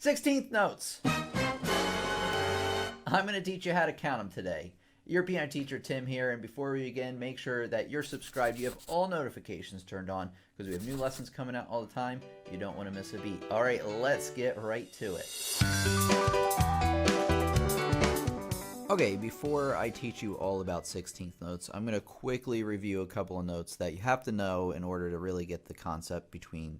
16th notes. I'm going to teach you how to count them today. Your piano teacher Tim here, and before we begin, make sure that you're subscribed. You have all notifications turned on because we have new lessons coming out all the time. You don't want to miss a beat. All right, let's get right to it. Okay, before I teach you all about 16th notes, I'm going to quickly review a couple of notes that you have to know in order to really get the concept behind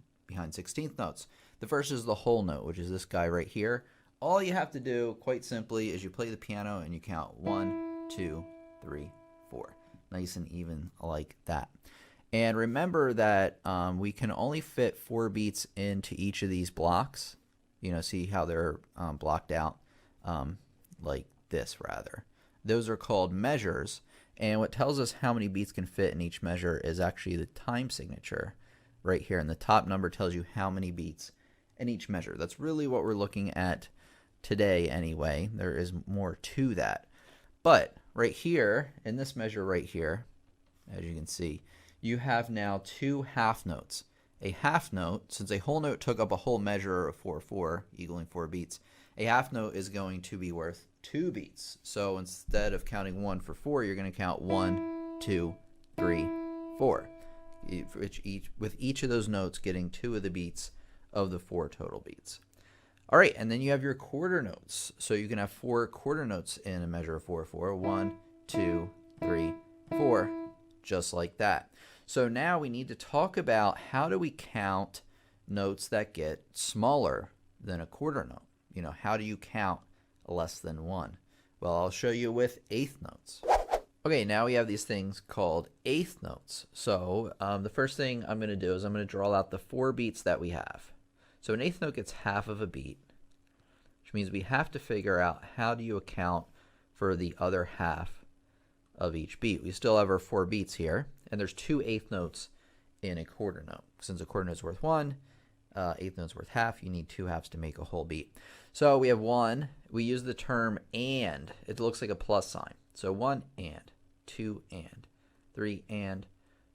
16th notes. The first is the whole note, which is this guy right here. All you have to do, quite simply, is you play the piano and you count 1, 2, 3, 4. Nice and even like that. And remember that we can only fit 4 beats into each of these blocks. You know, see how they're blocked out like this, rather. Those are called measures. And what tells us how many beats can fit in each measure is actually the time signature right here. And the top number tells you how many beats in each measure. That's really what we're looking at today anyway. There is more to that. But right here, in this measure right here, as you can see, you have now 2 half notes. A half note, since a whole note took up a whole measure of 4/4, equaling 4 beats, a half note is going to be worth 2 beats. So instead of counting 1 for 4, you're going to count 1, 2, 3, 4. With each of those notes getting 2 of the beats of the 4 total beats. All right, and then you have your quarter notes. So you can have 4 quarter notes in a measure of 4/4. 1, 2, 3, 4, just like that. So now we need to talk about how do we count notes that get smaller than a quarter note. You know, how do you count less than 1? Well, I'll show you with eighth notes. Okay, now we have these things called eighth notes. So the first thing I'm going to do is I'm going to draw out the 4 beats that we have. So an eighth note gets half of a beat, which means we have to figure out how do you account for the other half of each beat. We still have our 4 beats here, and there's 2 eighth notes in a quarter note. Since a quarter note's worth 1, eighth note's worth half, you need 2 halves to make a whole beat. So we have 1, we use the term and, it looks like a plus sign. So 1 and, 2 and, 3 and,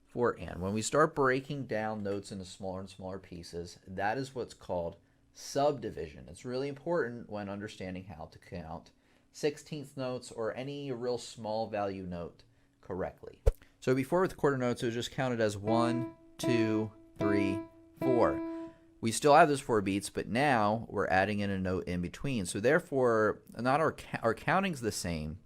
4 and. When we start breaking down notes into smaller and smaller pieces, that is what's called subdivision. It's really important when understanding how to count 16th notes or any real small value note correctly. So before with quarter notes, it was just counted as 1, 2, 3, 4. We still have those 4 beats, but now we're adding in a note in between. So therefore, not our counting's the same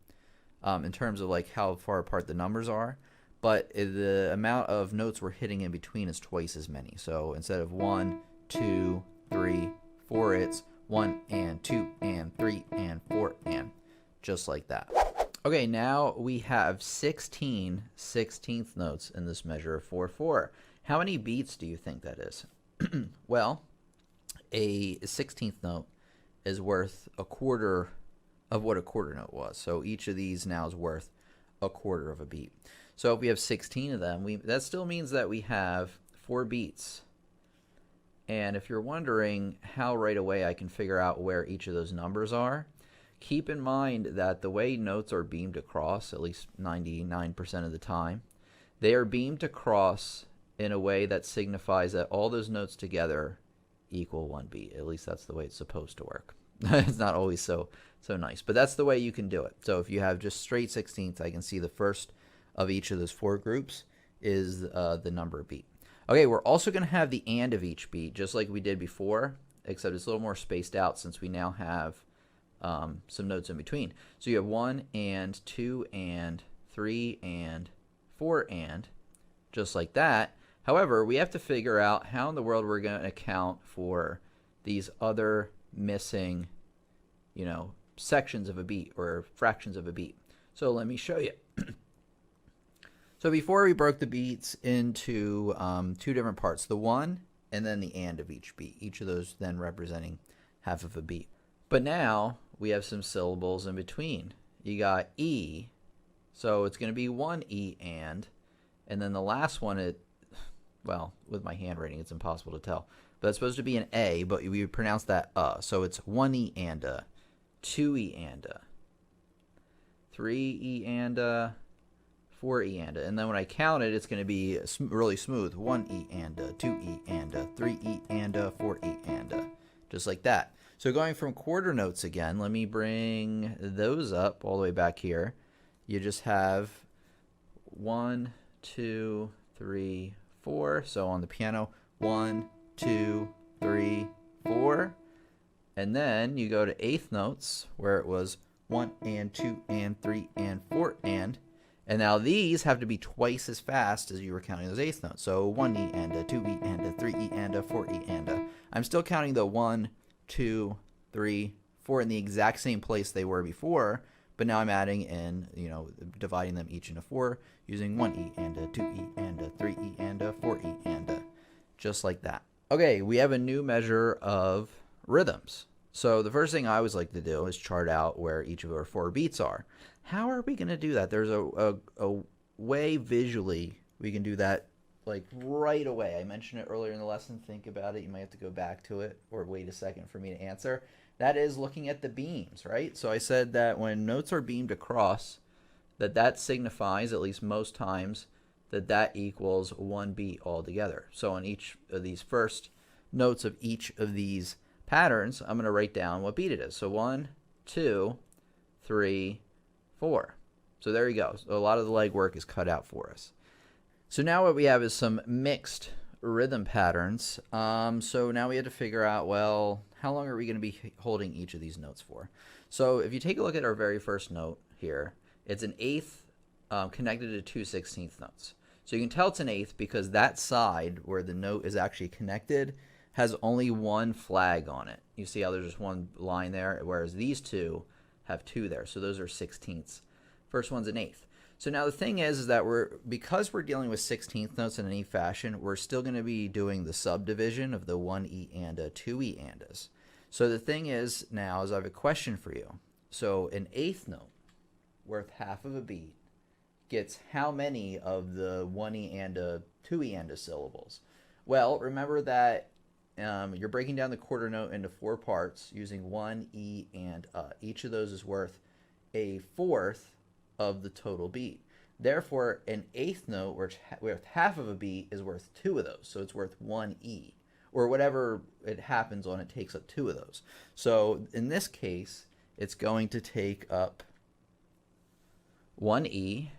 in terms of like how far apart the numbers are, but the amount of notes we're hitting in between is twice as many. So instead of 1, 2, 3, 4, it's 1 and 2 and 3 and 4 and, just like that. Okay, now we have 16 16th notes in this measure of 4/4. How many beats do you think that is? Well, a 16th note is worth a quarter of what a quarter note was. So each of these now is worth a quarter of a beat. So if we have 16 of them, that still means that we have 4 beats. And if you're wondering how right away I can figure out where each of those numbers are, keep in mind that the way notes are beamed across, at least 99% of the time, they are beamed across in a way that signifies that all those notes together equal 1 beat. At least that's the way it's supposed to work. It's not always so nice, but that's the way you can do it. So if you have just straight 16ths, I can see the first of each of those 4 groups is the number beat. Okay, we're also going to have the and of each beat, just like we did before, except it's a little more spaced out since we now have some notes in between. So you have 1 and, 2 and, 3 and, 4 and, just like that. However, we have to figure out how in the world we're going to account for these other missing, you know, sections of a beat or fractions of a beat. So let me show you. So before we broke the beats into 2 different parts, the 1 and then the and of each beat, each of those then representing half of a beat. But now we have some syllables in between. You got E, so it's going to be 1 E and then the last one, well, with my handwriting, it's impossible to tell. But it's supposed to be an A, but we would pronounce that So it's 1 E and 2 E and 3 E and 4 E and then when I count it, it's going to be really smooth. 1 E and 2 E and 3 E and 4 E and just like that. So going from quarter notes again, let me bring those up all the way back here. You just have 1, 2, 3, 4. So on the piano, 1, 2, 3, 4. And then you go to eighth notes where it was 1 and 2 and 3 and 4 and now these have to be twice as fast as you were counting those eighth notes. So 1E and a 2E and a 3E and a 4E and a. I'm still counting the 1, 2, 3, 4 in the exact same place they were before, but now I'm adding in, dividing them each into 4 using 1E and a 2E and a 3E and a 4E and a, just like that. Okay, we have a new measure of rhythms. So the first thing I always like to do is chart out where each of our 4 beats are. How are we going to do that? There's a way visually we can do that like right away. I mentioned it earlier in the lesson. Think about it. You might have to go back to it or wait a second for me to answer. That is looking at the beams, right? So I said that when notes are beamed across, that signifies, at least most times, that equals 1 beat altogether. So on each of these first notes of each of these patterns, I'm going to write down what beat it is. So 1, 2, 3, 4. So there you go. So a lot of the legwork is cut out for us. So now what we have is some mixed rhythm patterns. So now we had to figure out, well, how long are we going to be holding each of these notes for? So if you take a look at our very first note here, it's an eighth connected to 2 16th notes. So you can tell it's an eighth because that side where the note is actually connected has only one flag on it. You see how there's just one line there, whereas these two have 2 there. So those are 16ths. First one's an eighth. So now the thing is that because we're dealing with 16th notes in any fashion, we're still going to be doing the subdivision of the 1E and a 2E andas. So the thing is now is I have a question for you. So an eighth note worth half of a beat gets how many of the 1E and a 2E and a syllables? Well, remember that you're breaking down the quarter note into 4 parts using 1, E, and each of those is worth a fourth of the total beat. Therefore, an eighth note worth half of a beat is worth 2 of those. So it's worth 1 E. Or whatever it happens on, it takes up 2 of those. So in this case, it's going to take up 1 E.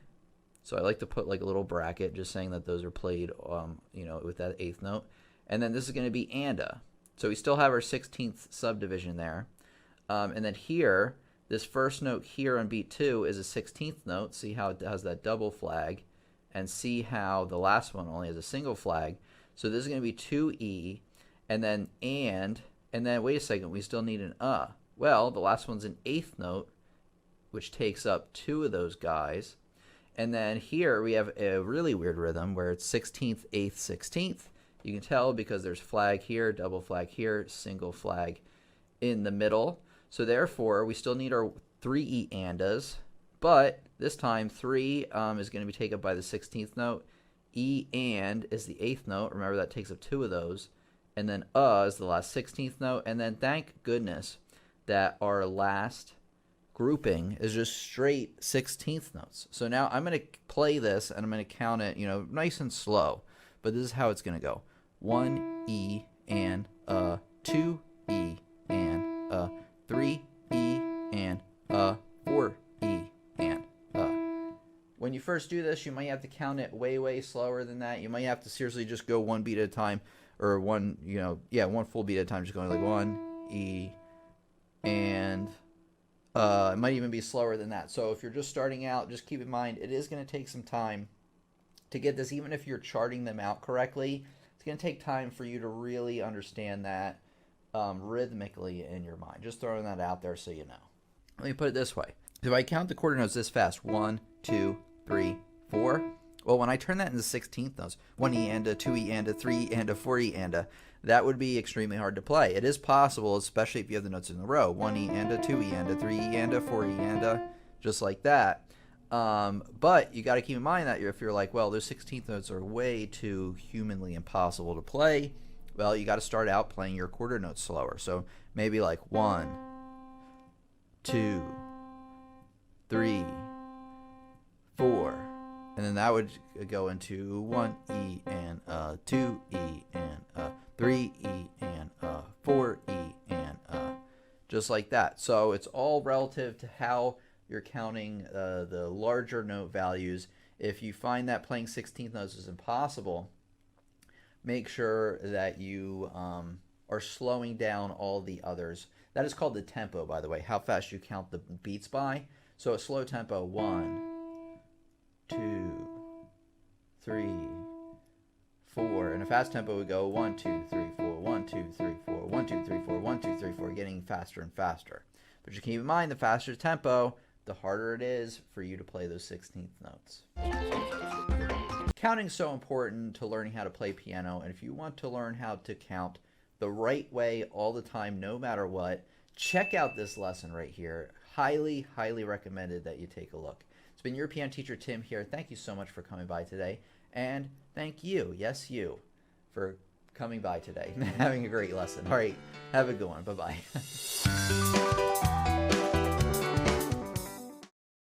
So I like to put like a little bracket just saying that those are played with that eighth note. And then this is going to be anda. So we still have our 16th subdivision there. And then here, this first note here on beat 2 is a 16th note. See how it has that double flag. And see how the last one only has a single flag. So this is going to be 2E. And then wait a second, we still need an Well, the last one's an eighth note, which takes up 2 of those guys. And then here we have a really weird rhythm where it's 16th, 8th, 16th. You can tell because there's flag here, double flag here, single flag in the middle. So therefore, we still need our 3E andas, but this time 3 is going to be taken up by the 16th note. E and is the 8th note. Remember that takes up 2 of those. And then is the last 16th note. And then thank goodness that our last grouping is just straight 16th notes. So now I'm going to play this and I'm going to count it, nice and slow. But this is how it's going to go. 1 E and 2 E and 3 E and 4 E and When you first do this, you might have to count it way slower than that. You might have to seriously just go 1 beat at a time, or one full beat at a time, just going like 1 E and it might even be slower than that. So if you're just starting out, just keep in mind it is going to take some time to get this. Even if you're charting them out correctly, it's going to take time for you to really understand that rhythmically in your mind. Just throwing that out there so you know. Let me put it this way. If I count the quarter notes this fast, 1, 2, 3, 4. Well, when I turn that into 16th notes, 1 E and a 2 E and a 3 E and a 4 E and a, that would be extremely hard to play. It is possible, especially if you have the notes in a row. 1 E and a 2 E and a 3 E and a 4 E and a, just like that. But you got to keep in mind that if you're like, well, those 16th notes are way too humanly impossible to play, well, you got to start out playing your quarter notes slower. So maybe like 1, 2, 3, 4, and then that would go into 1 E and 2 E and 3 E and 4 E and just like that. So it's all relative to how you're counting the larger note values. If you find that playing 16th notes is impossible, make sure that you are slowing down all the others. That is called the tempo, by the way, how fast you count the beats by. So a slow tempo, 1, 2, 3, 4. And a fast tempo would go 1, 2, 3, 4, 1, 2, 3, 4, 1, 2, 3, 4, 1, 2, 3, 4, getting faster and faster. But you keep in mind, the faster tempo, the harder it is for you to play those 16th notes. Counting is so important to learning how to play piano, and if you want to learn how to count the right way all the time, no matter what, check out this lesson right here. Highly, highly recommended that you take a look. It's been your piano teacher, Tim, here. Thank you so much for coming by today, and thank you, yes, you, for coming by today and having a great lesson. All right, have a good one. Bye-bye.